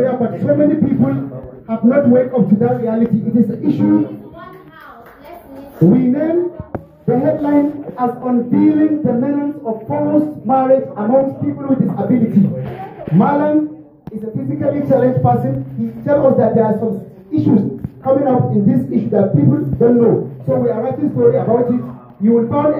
Yeah, but so many people have not wake up to that reality. It is an issue. We name the headline as unveiling the menace of forced marriage amongst people with disability. Malam is a physically challenged person. He tells us that there are some issues coming up in this issue that people don't know. So we are writing a story about it. You will find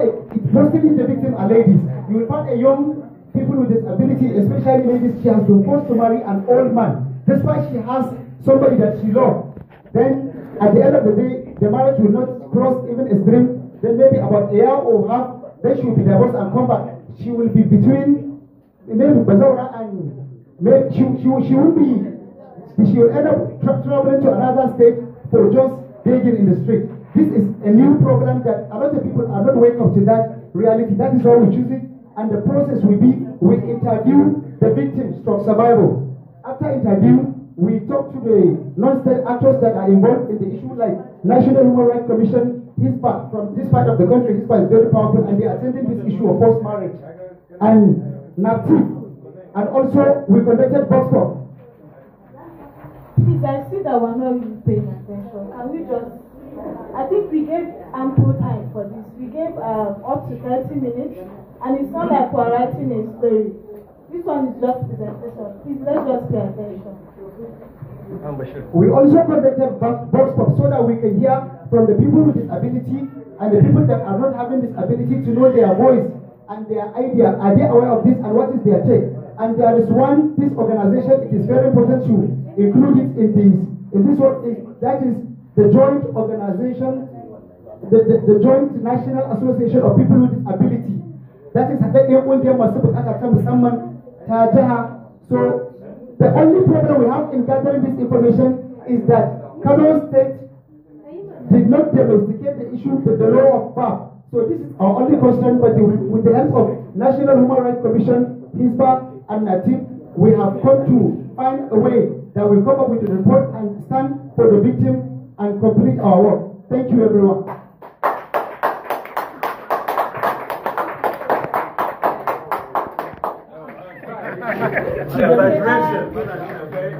mostly the victims are ladies. You will find a young people with disability, especially ladies, she has been forced to marry an old man, despite she has somebody that she loves. Then, at the end of the day, the marriage will not cross even a stream. Then maybe about a year or half, then she will be divorced and come back. She will be between maybe Bazaura and maybe she will end up traveling to another state for just begging in the street. This is a new problem that a lot of people are not waking up to that reality. That is why we choose it. And the process will be, we interview the victims from survival. After interview, we talk to the non-state actors that are involved in the issue, like National Human Rights Commission, HISPA, from this part of the country. HISPA is very powerful, and they are attending this issue of forced marriage. And NAPTIP. And also, we conducted box talk. Please, I see that we're not really paying attention. Can we just... I think we gave ample time for this. We gave up to 30 minutes, and it's not like we're writing a story. This one is just presentation. Please, let's just pay attention. We also conducted box talk so that we can hear from the people with disability and the people that are not having disability to know their voice and their idea. Are they aware of this and what is their take? And there is this organization, it is very important to include it in this one, that is the joint organization, the Joint National Association of People with Disability. That is haɗaɗɗiyar ƙungiyar masu buƙata ta musamman ta jiha. So the only problem we have in gathering this information is that Kano State did not domesticate the issue with the law of BAP. So this is our only concern, but with the help of National Human Rights Commission, HISPA, and NATIP, we have come to find a way that we come up with a report and stand for the victim and complete our work. Thank you, everyone.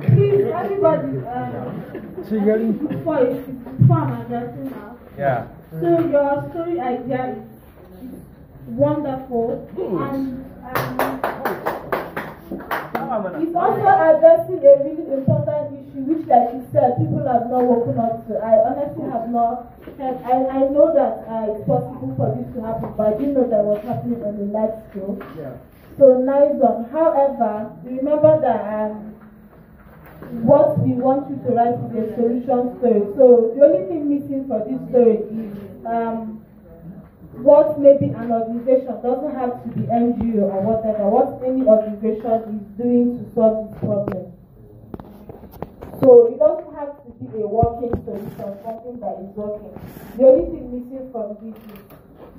Please, everybody, before I'm addressing now. Yeah. So your story idea is wonderful, and it's also addressing a really important issue, which, like you said, people have not woken up to. I honestly have not heard. I know that it's possible for this to happen, but I didn't know that was happening on the live scale. Yeah. So nice one. However, remember that what we want you to write is a solution story. So the only thing missing for this story is what maybe an organization, doesn't have to be NGO or whatever, what any organization is doing to solve this problem. So it doesn't have to be a working solution, something that is working. The only thing missing from this is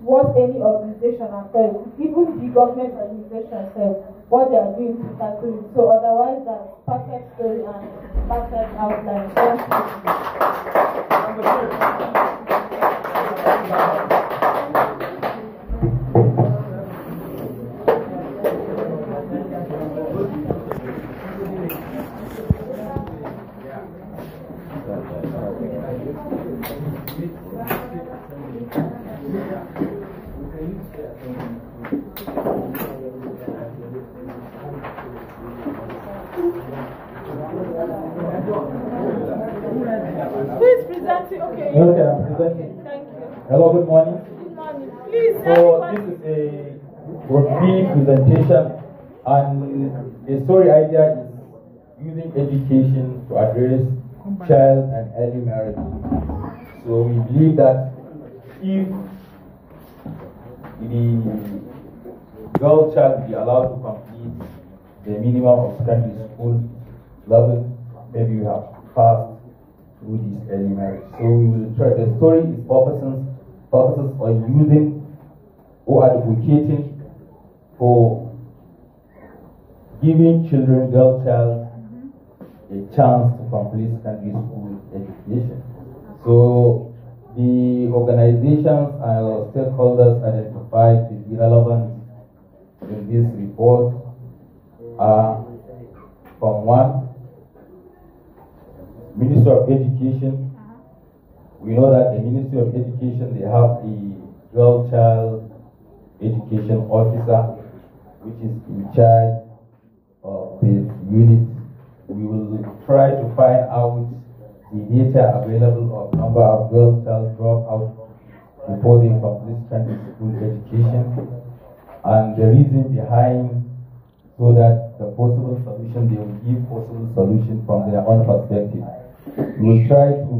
what any organization has said, even the government organization said, what they are doing to tackle it. So otherwise, that's perfect story and perfect outline. Thank you. Please present it. Okay. Okay, I'm presenting. Thank you. Hello, good morning. Good morning. Please, So everybody. this is a brief presentation, and the story idea is using education to address child and early marriage. So we believe that if the girl child be allowed to complete the minimum of secondary school level, maybe we have passed through this early marriage. So we will try. The story is focuses on using or advocating for giving children, girl child, a chance to complete secondary school education. So the organizations and stakeholders identified to be relevant in this report are from 1, Ministry of Education. We know that the Ministry of Education, they have a girl child education officer, which is in charge of this unit. We will try to find out the data available of number of girl child dropouts before they complete secondary school education, and the reason behind, so that the possible solution, they will give possible solution from their own perspective. We will try to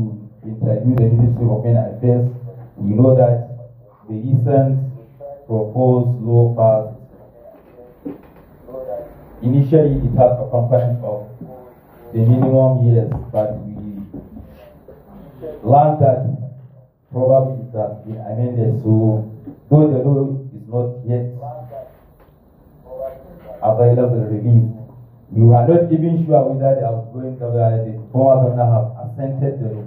interview the Ministry of Women Affairs. We know that the recent proposed law passed, initially it has a component of the minimum years, but we learned that probably it has been amended, so though the law is not yet available released, we were not even sure whether the outgoing governor, the former governor, have assented the law.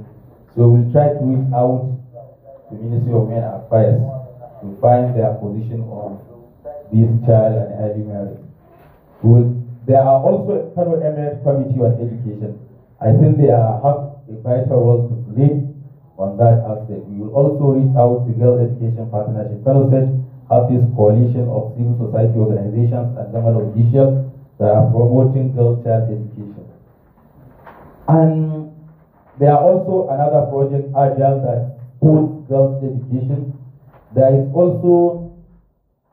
So we'll try to reach out to the Ministry of Women Affairs to find their position on this child and early marriage. There are also a Kano Emirate Committee on Education. I think they have a vital role to play on that aspect. We will also reach out to Girl Education Partnership. Kano said have this coalition of civil society organizations and government officials that are promoting girl child education. And there are also another project, Agile, that supports girls' education. There is also,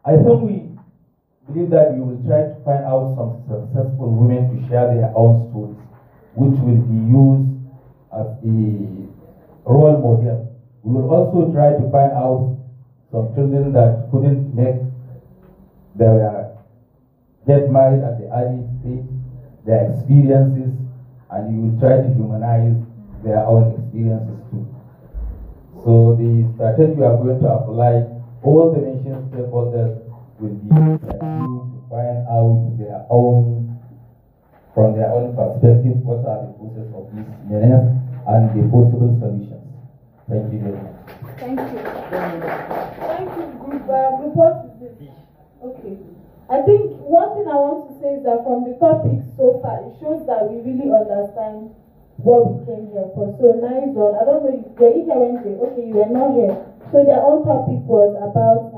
I think we believe that we will try to find out some successful women to share their own stories, which will be used as a role model. We will also try to find out some children that couldn't get married at the early stage, their experiences, and you will try to humanize their own experiences too. So the strategy we are going to apply, all the mentioned stakeholders will be interviewed to find out their own, from their own perspective, what are the causes of this menace and the possible solutions. Thank you very much. Thank you. Thank you, group. Group, what is this? Okay. I think one thing I want to say is that from the topic so far, it shows that we really understand what we came here for. So nice one. I don't know if were you here Wednesday? Okay, you were not here. So their own topic was about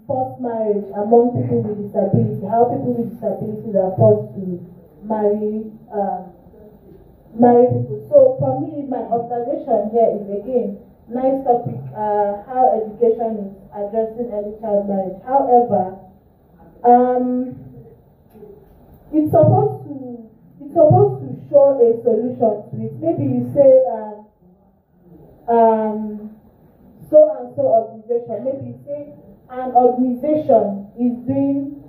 forced marriage among people with disability. How people with disabilities are forced to marry people. So for me, my observation here is again nice topic. How education is addressing early child marriage. However, it's supposed to show a solution to it. Maybe you say so and so organization. Maybe you say an organization is doing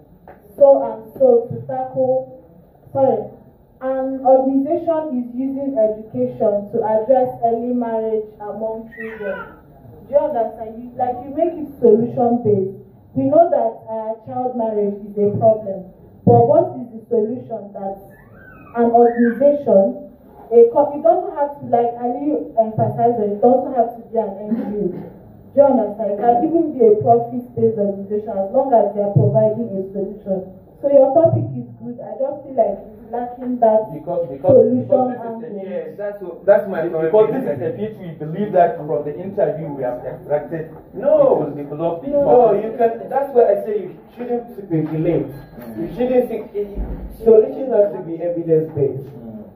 so and so to tackle. Sorry, an organization is using education to address early marriage among children. Do you understand? You make it solution based. We know that child marriage is a problem, but what is the solution that an organization, it doesn't have to, like Ali emphasized, it doesn't have to be an NGO. Do you understand? It can even be a profit-based organization as long as they are providing a solution. So your topic is good. I just feel like it's lacking that solution angle. Yes, that's my point. Because this is a pitch we believe that from the interview we have extracted. No, it will develop the you can. That's why I say you shouldn't speculate. You shouldn't think solution has to be evidence-based.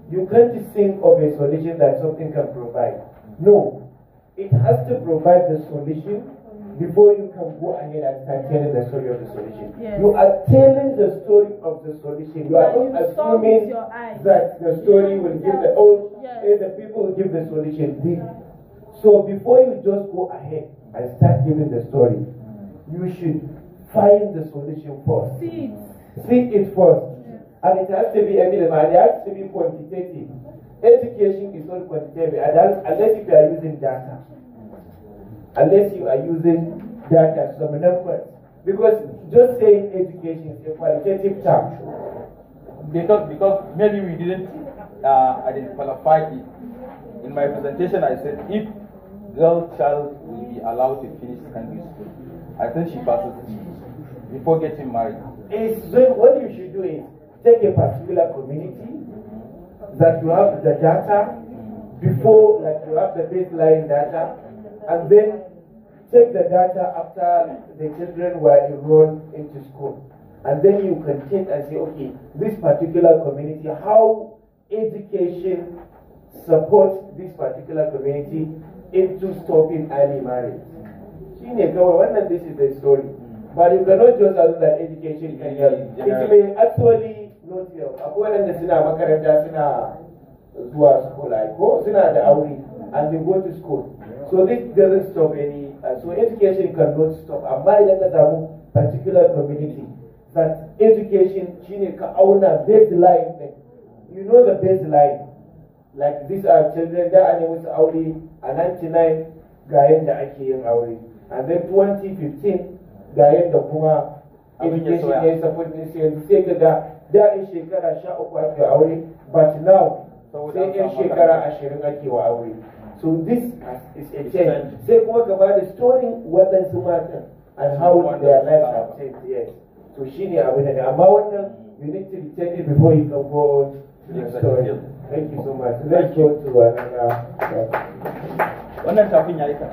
You can't think of a solution that something can provide. No, it has to provide the solution before you can go ahead and start telling the story of the solution. Yes. You are telling the story of the solution. You are not assuming that the story will give the people will give the solution. So before you just go ahead and start giving the story, you should find the solution first. See it first. Yes. And it has to be evident, and it has to be quantitative. Education is not quantitative unless if you are using data. Unless you are using data, some numbers. Because just saying education is a qualitative term. Because maybe we didn't qualify it. In my presentation, I said if girl child will be allowed to finish secondary school, I think she passes before getting married. What you should do is take a particular community that you have the data before, like you have the baseline data, and then take the data after the children were enrolled into school. And then you can take and say, okay, this particular community, how education supports this particular community into stopping early marriage. This is the story. But you cannot just assume that education can help. It may actually not help. Akwai wanda suna makaranta suna zuwa school, suna da aure, and they go to school. So this doesn't stop any. So education cannot stop. Amma idan ka samu particular community that education shine ka auna baseline din. You know the baseline. Like these are children da an musu aure a 99 ga yanda ake yin aure. And then 2015 ga yanda kuma education ya support din sai ka ga da in shekara 13 ake aure, but now sai in shekara 20 ake wa aure. So this is a change. Sai kuma ka ba da story waɗansu matan and how their lives have changed. Yes. So shi ne abu da amma wannan you need to take it before you can go to the story. Thank you so much. Let's go to another. Wannan tafin yayi ka.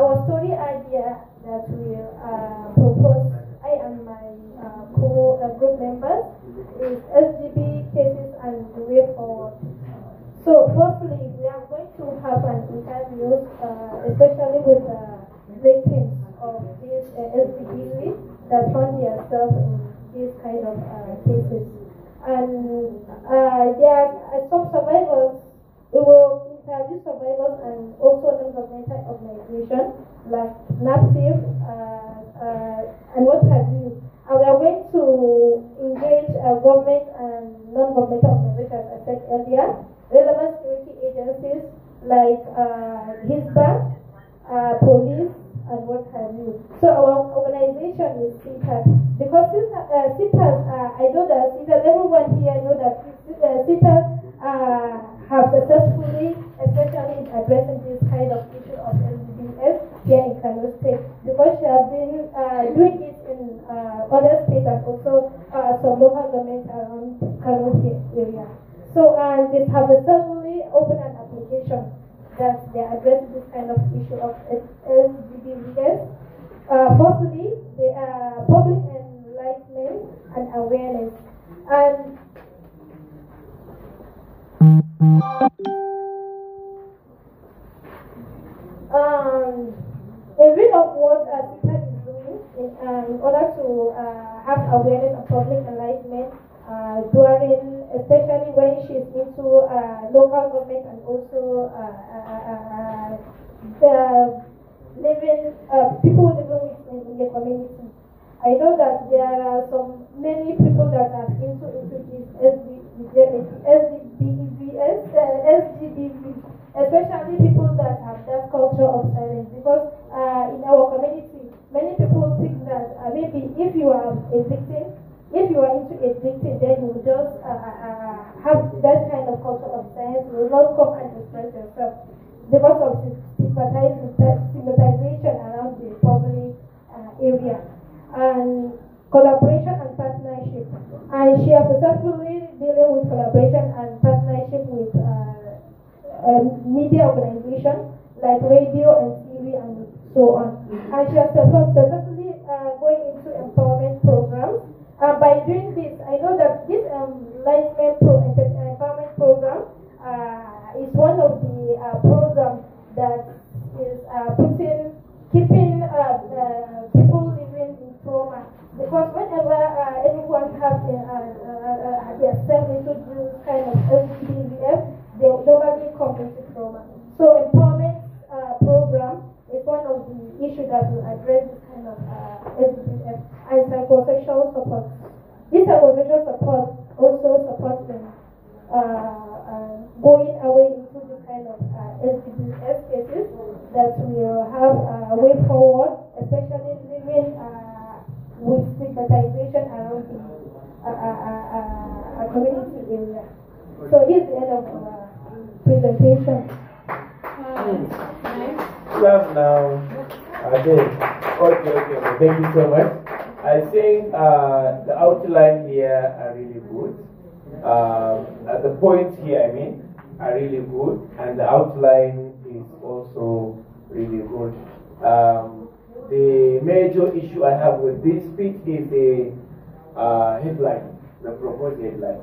Our story idea that we propose, I and my group members, is SGB cases and the way forward. So firstly, we are going to have an interview, especially with victims of these SGBs that found themselves in these kind of cases. And there are some survivors. We will interview survivors and also non-governmental organizations like NAPTIV and what have you. And we are going to engage government and non-governmental organizations, as I said earlier, relevant security agencies like HISBA, police, and what have you. So our organization is CITAS. Because CITAS, I know that CITAS, everyone here knows that CITAS have successfully, especially in addressing this kind of issue of LGBTs here in Kano State, because she has been doing it in other states and also some local governments around Kano area. So they have successfully opened an application that they address this kind of issue of LGBTs. Firstly, they are public enlightenment and awareness. And a bit of what CITAS is doing in order to have awareness of public enlightenment during, especially when she's into local government and also people living in the community. I know that there are many people that are into this SGBV, especially people that have that culture of silence. Because in our community, many people think that maybe if you are a victim, if you are into a victim, then you will just have that kind of culture of silence. You will not come and express yourself because of stigmatization around the public area. And collaboration and partnership. And she has successfully dealing with collaboration and partnership with media organizations like radio and TV and so on. And she has successfully going into empowerment programs. By doing this, I know that this empowerment program is one of the programs that is keeping people living in trauma. Because whenever everyone has themselves into this kind of LGBTF, they normally come into trauma. So empowerment that will address this kind of SDPF and psychosocial support. This psychosocial support also supports them going away into this kind of SDPF cases that will have a way forward, especially living with stigmatization around a community area. So this is the end of our presentation. Clap now. Okay. Thank you so much. I think the outline here are really good. The points here, are really good, and the outline is also really good. The major issue I have with this speech is the headline, the proposed headline.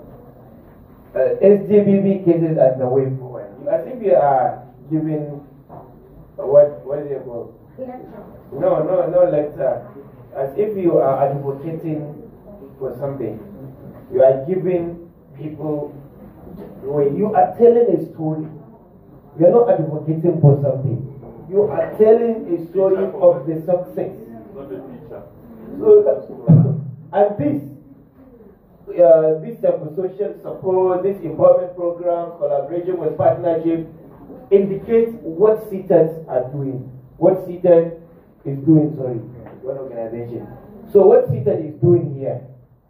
SJBB cases as the way forward. I think we are giving what is it called? No lecture. As if you are advocating for something. You are giving people, when you are telling a story, you are not advocating for something. You are telling a story of the success. Not the future. So, and this social support, this empowerment program, collaboration with partnership, indicates what CETAs are doing. What CETA is doing, one organization. So what CETA is doing here,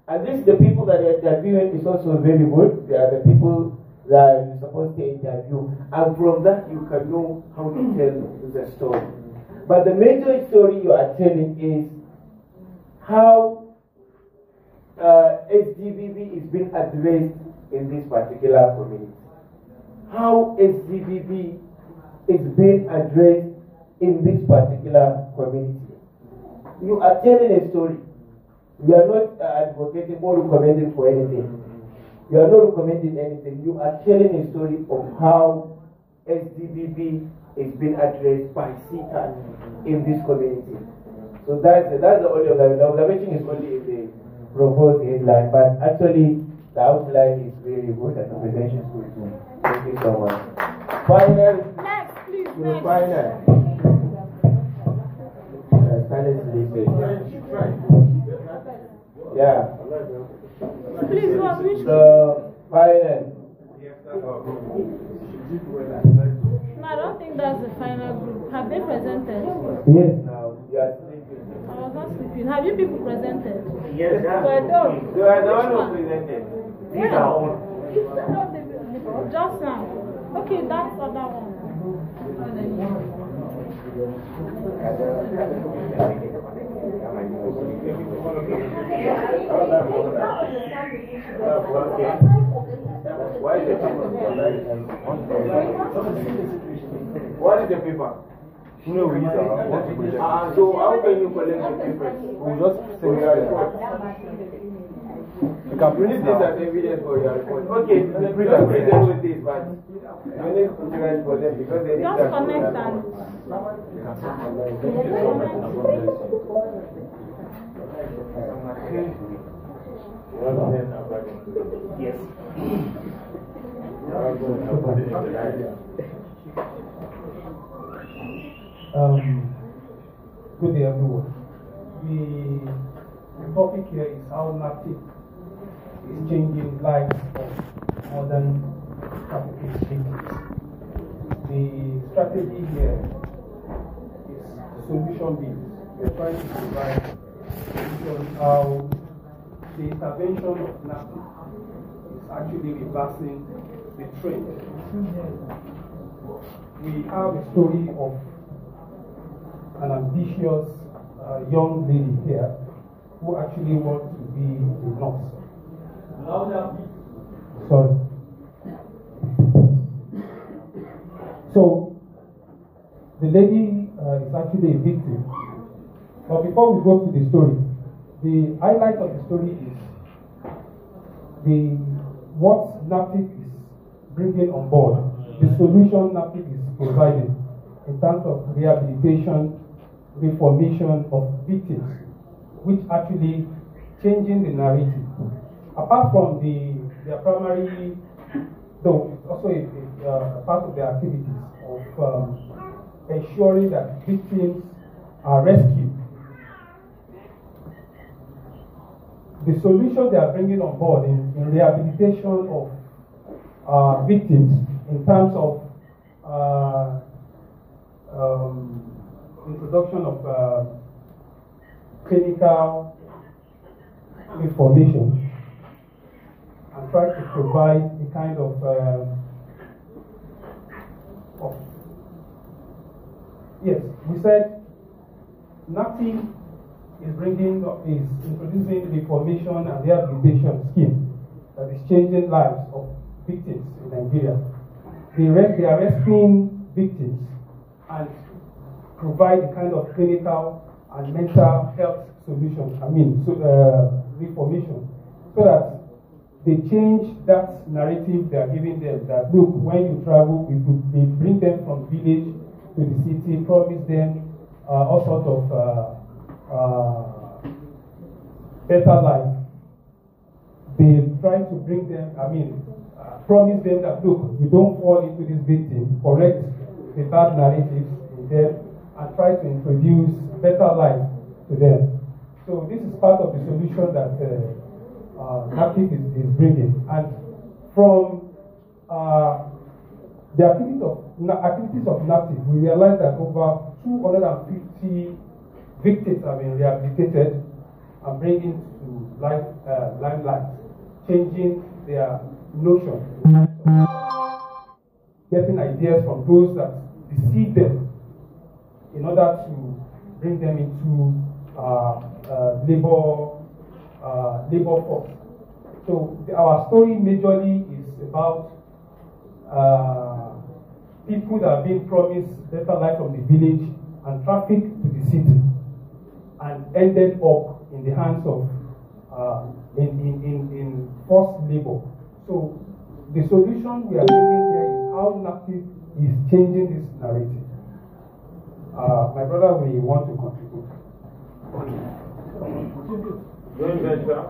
and this the people that are interviewing is also very good. They are the people that you're supposed to interview, and from that you can know how to tell the story. But the major story you are telling is how SDBB is being addressed in this particular community. How SDBB is being addressed in this particular community. You are telling a story. You are not advocating or recommending for anything. You are not recommending anything. You are telling a story of how SDBB is being addressed by CETA in this community. So that's the only observation. The observation is only in the proposed headline, but actually the outline is very good and the presentation is good too. Thank you so much. Final. Next, please. Next. Final. Yeah. Please, what? Which? So, final. No, I don't think that's the final group. Have they presented? Yes, now. You are sleeping. I was not sleeping. Have you people presented? Yes, So I don't. you are the one who presented. These are all. Just now. Okay, that's other one. Why is the paper? What is the paper? No, we use our So how can you collect the papers? we just send it. You can You print need it this now. as evidence for your report. Okay, just present with this, but you need to present for them because they need Just that. connect and. Yes. Good day, everyone. The topic here is how NAPTIP is changing lives of modern trafficking victims. The strategy here is solution based. We are trying to provide solutions how the intervention of NAPTIP is actually reversing the trend. We have a story of an ambitious young lady here who actually wants to be a nurse. Sorry. So, the lady is actually a victim. But before we go to the story, the highlight of the story is what NAPTIP is bringing on board, the solution NAPTIP is providing in terms of rehabilitation, reformation of victims, which actually changing the narrative. Apart from their primary, though it's also a part of their activities of ensuring that victims rescue. The solution they are bringing on board in rehabilitation of victims in terms of introduction of clinical information and try to provide a kind of yes, we said NACTIV is introducing reformation and rehabilitation scheme that is changing lives of victims in Nigeria. They are rescuing victims and provide a kind of clinical and mental health solution, reformation, so that they change that narrative they are giving them, that look, when you travel, they bring them from village to the city, promise them all sorts of better life. They try to bring them, promise them that, look, you don't fall into this victim, correct the bad narratives in them, and try to introduce better life to them. So this is part of the solution that NACTIV is bringing. And from the activities of NACTIV, we realized that over 250 victims have been rehabilitated and bringing to limelight, changing their notion, getting ideas from those that deceive them in order to bring them into labor force. So our story majorly is about people that are being promised better life from the village and trafficked to the city and ended up in the hands of in forced labor. So the solution we are bringing here is how NACTIV is changing this narrative. My brother will want to contribute. Joint venture?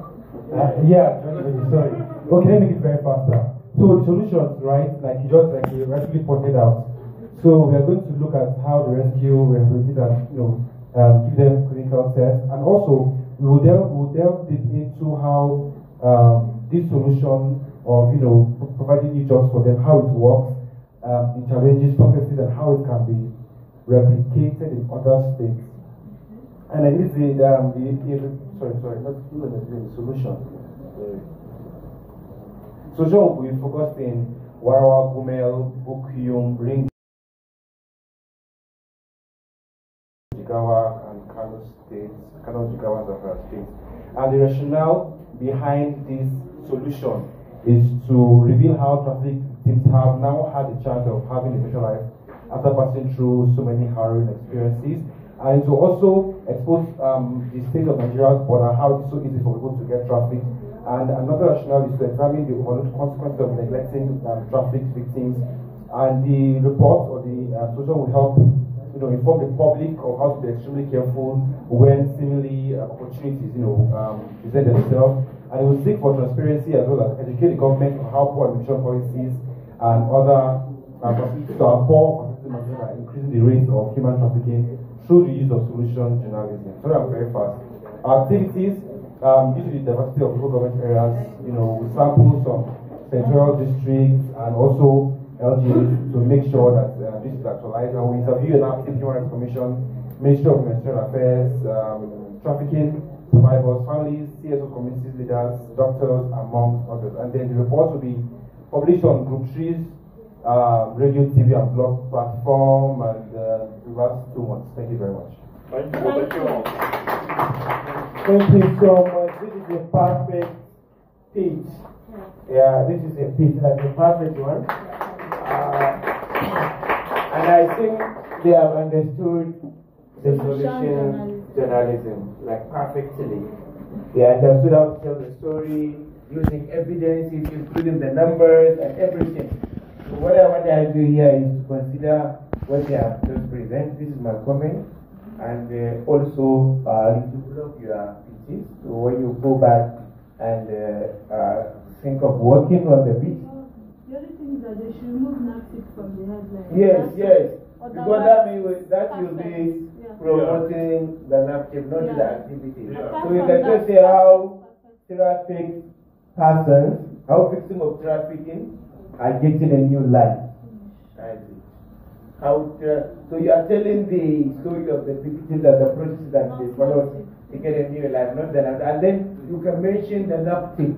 Sorry. Okay, let me make it very faster. So the solutions, right, like you rightly pointed out. So we are going to look at how the rescue, rehabilitate, and give them clinical tests, and also we will delve deep into how this solution of providing new jobs for them, how it works, the challenges, processes, and how it can be replicated in other states. And then this is the solution. Solution will be focused in Warawa, Gumel, Bukuyum, Ring, Jigawa, and Kano states, Jigawa, Zamfara states. And the rationale behind this solution is to reveal how traffic victims have now had the chance of having a better life after passing through so many harrowing experiences, and to also expose the state of Nigeria's border, how it's so easy for people to get trafficked. And another rationale is to examine the consequences of neglecting trafficked victims. And the report or the solution will help inform the public of how to be extremely careful when seemingly opportunities present themselves. And it will seek for transparency as well as educate the government on how poor immigration policies and other facilities are poor facilities are increasing the rate of human trafficking through the use of solution journalism. Sorry, I'm very fast. Our activities, due to the diversity of local government areas, we sample some senatorial districts and also LGAs to make sure that this is actualized. And we interview an active human rights commission, Ministry of Humanitarian Affairs, trafficking survivors, families, CSO communities leaders, doctors, among others. And then the report will be published on Group 3's radio, TV, and blog platform, and the last 2 months. Thank you very much. Thank you. Thank you so much. This is a perfect pitch. Yeah, this is a pitch, like a perfect one. And I think they have understood the solution journalism like perfectly. They understood how to tell the story using evidences, including the numbers and everything. So what I want to do here is to consider what they have just presented. This is my comment. And also develop your pitches. So when you go back and think of working on the pitch. The other thing is that they should remove NACTIV from the headline. Yes. Because that will be promoting the NAPTIP, not the activity. Yeah. So you can just say how traffic persons, how victims of trafficking are getting a new life. I see. So you are telling the story of the victims and the process that they follow to get a new life, not the NAPTIP. And then you can mention the NAPTIP,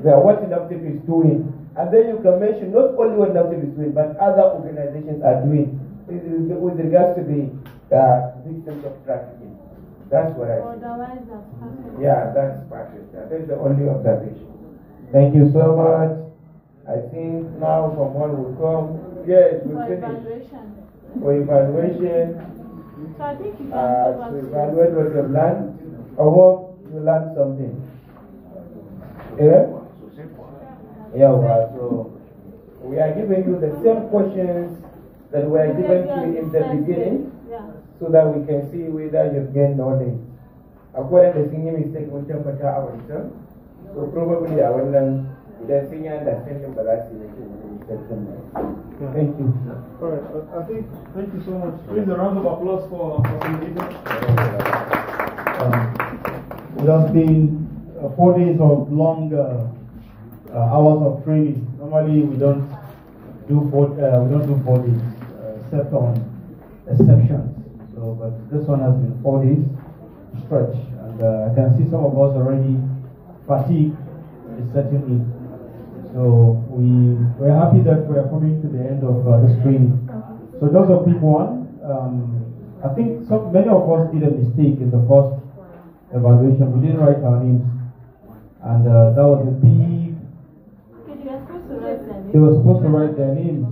what the NAPTIP is doing. And then you can mention not only what NAPTIP is doing, but other organizations are doing with regards to the victims of trafficking. That's what I think. Yeah, that's perfect. That's the only observation. Thank you so much. I think now someone will come. Yes, we'll finish. For evaluation. So I think you can to evaluate what you've learned. Or hope you learned something. Yeah? Yeah, well, so we are giving you the same questions that were given to you in the beginning, so that we can see whether you've gained knowledge. According to the singing mistake, we can put our return. So probably I will learn the singing understanding, but that's the Thank you. All right, I think, thank you so much. Please a round of applause for Sangeeta. It has been 4 days of long hours of training. Normally we don't do 4 days, except on exceptions. So, but this one has been 4 days stretch, and I can see some of us already fatigued, certainly. So we're happy that we are coming to the end of this training. So those of week 1, I think many of us did a mistake in the first evaluation. We didn't write our names, and that was a big. They were supposed to write their names,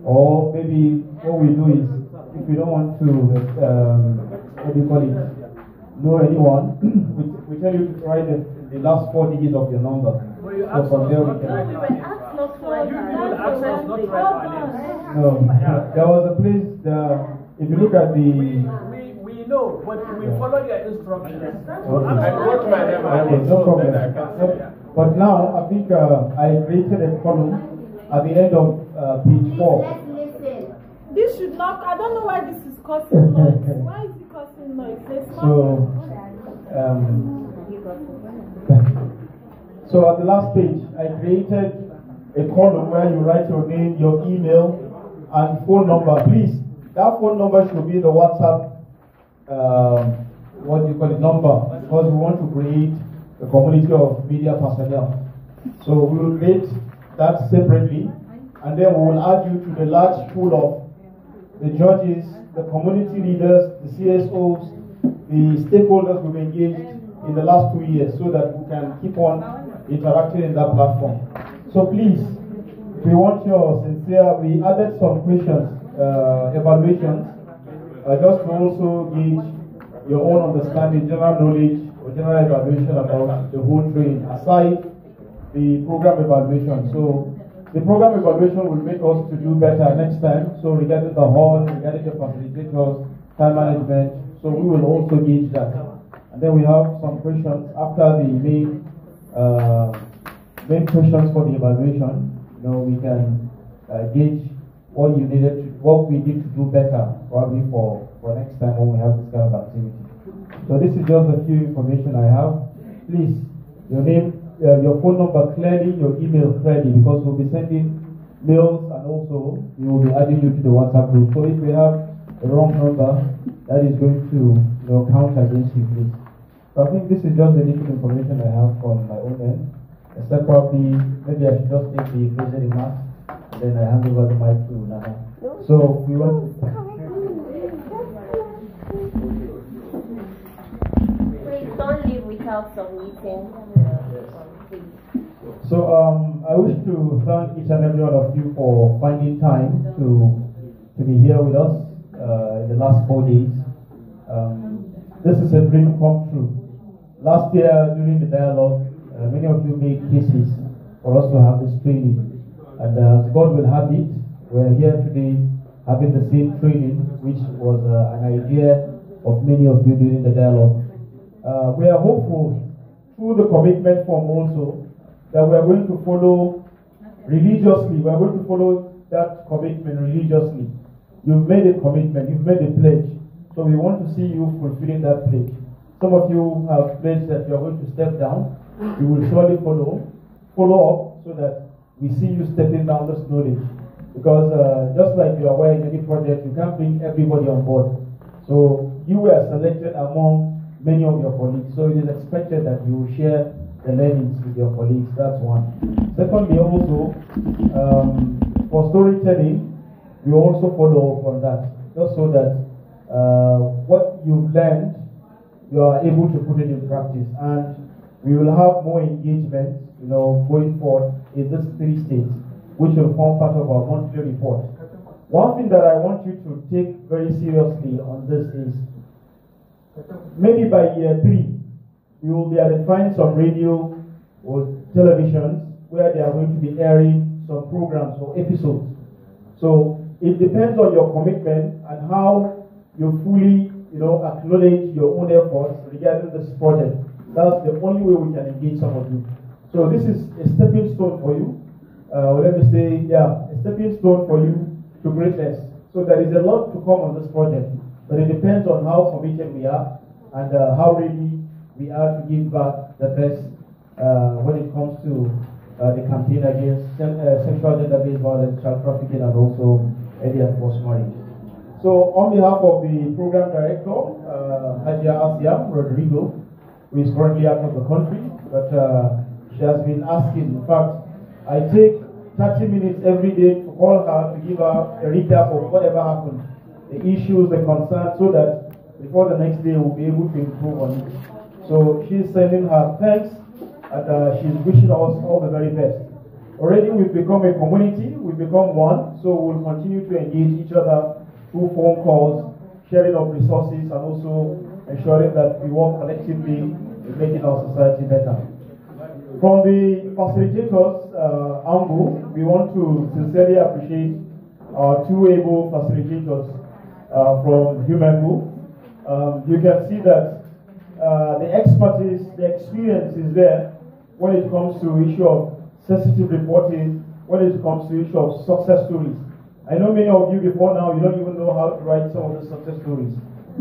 or maybe what we do is, if we don't want to, what do you call it, know anyone, we tell you to write the last 4 digits of your number. So from there we can. No, there was a place. If you look at the. We know, but we follow your instructions. I wrote my name. Okay, no problem. But now I think I created a column at the end of page 4. This should not. I don't know why this is causing noise. Why is it causing noise? So at the last page, I created a column where you write your name, your email, and phone number. Please, that phone number should be the WhatsApp, number, because we want to create a community of media personnel. So we will create that separately, and then we will add you to the large pool of the judges, the community leaders, the CSOs, the stakeholders we've engaged in the last 2 years, so that we can keep on interacting in that platform. So please, we want your sincere, we added some questions, evaluations, just to also gauge your own understanding, general knowledge, or general evaluation about the whole training, aside the program evaluation. So the program evaluation will make us to do better next time. So regarding the hall, regarding the facilitators, time management, so we will also gauge that. And then we have some questions after the main questions for the evaluation. We can gauge what we need to do better, probably for next time when we have this kind of activity. So this is just a few information I have. Please, your name, your phone number clearly, your email clearly, because we'll be sending mails, and also we will be adding you to the WhatsApp group. So if we have a wrong number, that is going to count against you, please. So I think this is just the little information I have from my own end. Except probably, maybe I should just take the closing remarks, and then I hand over the mic to Nana. So we want. Please don't leave without submitting. So I wish to thank each and every one of you for finding time to be here with us in the last 4 days. This is a dream come true. Last year during the dialogue, many of you made cases for us to have this training, and as God will have it, we are here today having the same training, which was an idea of many of you during the dialogue. We are hopeful through the commitment form also that we are going to follow religiously. We are going to follow that commitment religiously. You've made a commitment, you've made a pledge. So So we want to see you fulfilling that pledge. Some of you have pledged that you are going to step down. We will surely follow up so that we see you stepping down this knowledge. Because just like you are aware in any project, you can't bring everybody on board. So you were selected among many of your colleagues. So it is expected that you will share the learnings with your colleagues. That's one. Secondly, also, for storytelling, we also follow up on that. Just so that what you've learned, you are able to put it in practice. And we will have more engagement, going forward in these 3 states, which will form part of our monthly report. One thing that I want you to take very seriously on this is, maybe by year 3, we will be identifying some radio or televisions where they are going to be airing some programs or episodes. So it depends on your commitment and how you fully, acknowledge your own efforts regarding this project. That's the only way we can engage some of you. So this is a stepping stone for you. A stepping stone for you to greatness. So there is a lot to come on this project, but it depends on how committed we are and how ready we are to give back the best when it comes to the campaign against sexual gender-based violence, child trafficking, and also any enforced marriage. So on behalf of the program director, Hajia Asia Rodrigo, who is currently out of the country, but she has been asking. In fact, I take 30 minutes every day to call her to give her a recap of whatever happened, the issues, the concerns, so that before the next day we'll be able to improve on it. So she's sending her thanks and she's wishing us all the very best. Already we've become a community, we've become one, so we'll continue to engage each other through phone calls, sharing of resources, and also ensuring that we work collectively in making our society better. From the facilitators angle, we want to sincerely appreciate our 2 able facilitators from Humango. You can see that the expertise, the experience is there when it comes to issue of sensitive reporting, when it comes to issue of success stories. I know many of you before now, you don't even know how to write some of the success stories.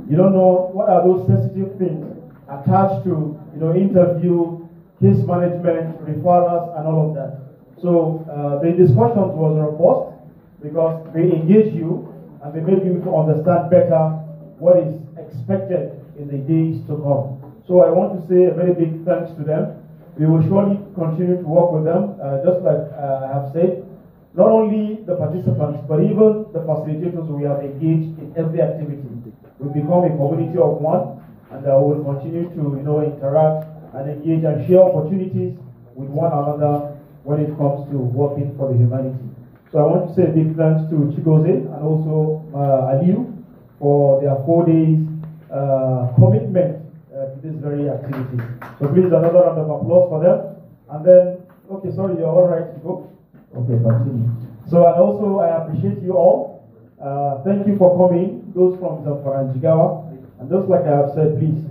You don't know what are those sensitive things attached to, interview, case management, referrals, and all of that. So the discussions was robust because they engage you and they make you to understand better what is expected in the days to come. So I want to say a very big thanks to them. We will surely continue to work with them, just like I have said. Not only the participants, but even the facilitators we have engaged in every activity. We become a community of one, and we will continue to interact and engage and share opportunities with one another when it comes to working for the humanity. So I want to say a big thanks to Chigoze and also Aliu for their 4 days commitment to this very activity. So please, another round of applause for them. And then, okay, sorry, you're all right to go. Okay, continue. So, and also I appreciate you all. Thank you for coming, those from Zamfara and Jigawa. And just like I have said, please,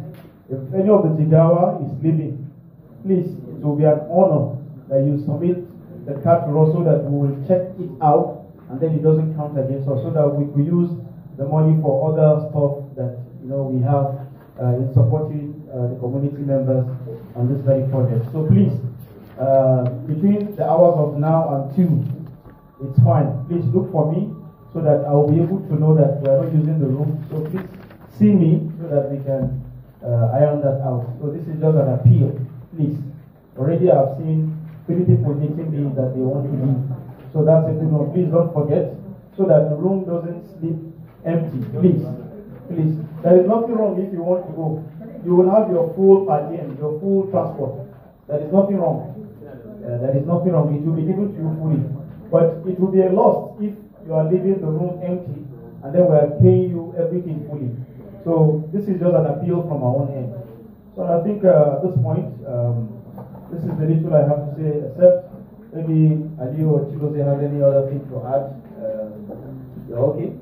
if any of the Jigawa is leaving, please, it will be an honor that you submit the card to us so that we will check it out and then it doesn't count against us, so that we could use the money for other stuff that we have in supporting the community members on this very project. So please, between the hours of now and 2, it's fine. Please look for me so that I will be able to know that we are not using the room. So please see me so that we can iron that out. So this is just an appeal. Please. Already I've seen 3 people meeting me that they want to leave. So that's a good one. Please don't forget so that the room doesn't sleep empty. Please. Please. There is nothing wrong if you want to go. You will have your full per diem, your full transport. There is nothing wrong. There is nothing wrong. It will be given to you fully. But it will be a loss if you are leaving the room empty and then we are paying you everything fully. So this is just an appeal from our own end. So I think at this point, this is the little I have to say, except maybe Ali or Chigoze have any other thing to add. You're okay?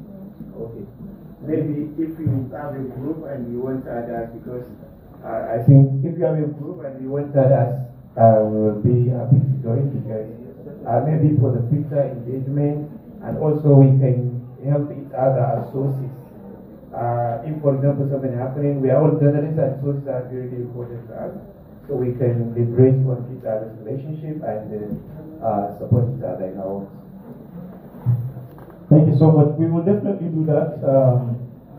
Okay. Maybe if you have a group and you want others, because I think if you have a group and you want others, we will be happy to join, because maybe for the future engagement, and also we can help each other as sources. if, for example, something happening, we are all journalists and sources are very, very important to us. So we can leverage on each other's relationship and support each other in our work. Thank you so much. We will definitely do that.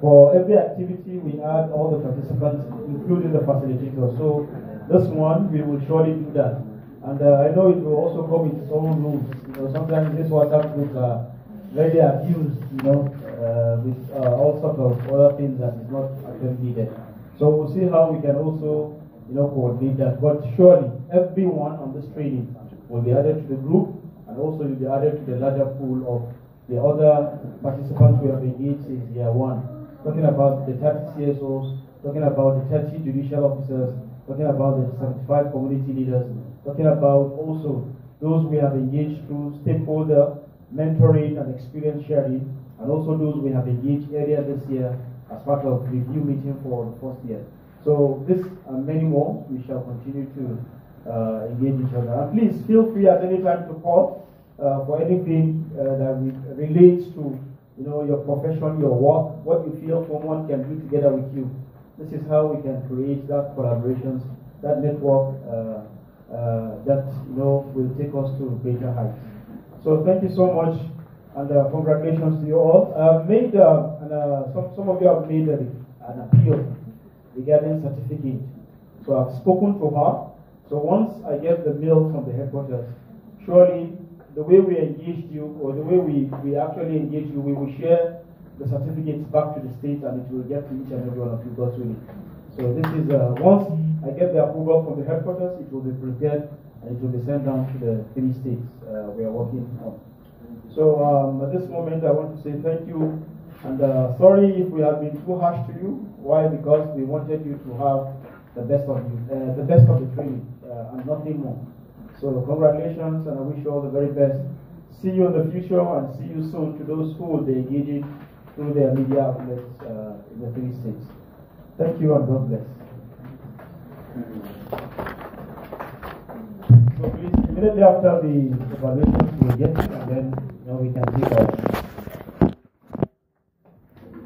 For every activity, we add all the participants, including the facilitator. So this one, we will surely do that. And I know it will also come with its own rules. Sometimes this WhatsApp groups are very abused, with all sorts of other things that is not actually needed. So we'll see how we can also, coordinate that. But surely, everyone on this training will be added to the group, and also will be added to the larger pool of the other participants we have engaged in year one. Talking about the 30 CSOs, talking about the 30 judicial officers, talking about the 75 community leaders, talking about also those we have engaged through stakeholder mentoring and experience sharing, and also those we have engaged earlier this year as part of review meeting for the first year. So this and many more, we shall continue to engage each other. And please feel free at any time to call for anything that relates to your profession, your work, what you feel someone can do together with you. This is how we can create that collaborations, that network that will take us to greater heights. So thank you so much, and congratulations to you all. Made some of you have made an appeal regarding certificate. So I've spoken to her. So once I get the mail from the headquarters, surely the way we engaged you, or the way we actually engage you, we will share the certificates back to the state, and it will get to each and every one of you, God's willing. So this is, once I get the approval from the headquarters, it will be prepared, and it will be sent down to the 3 states we are working on. So at this moment, I want to say thank you, and sorry if we have been too harsh to you. Why? Because we wanted you to have the best of you, the best of the training, and nothing more. So congratulations, and I wish you all the very best. See you in the future, and see you soon to those who will be engaging through their media outlets in the 3 states. Thank you, and God bless. So please, immediately after the evaluation, we will get, and then we can take our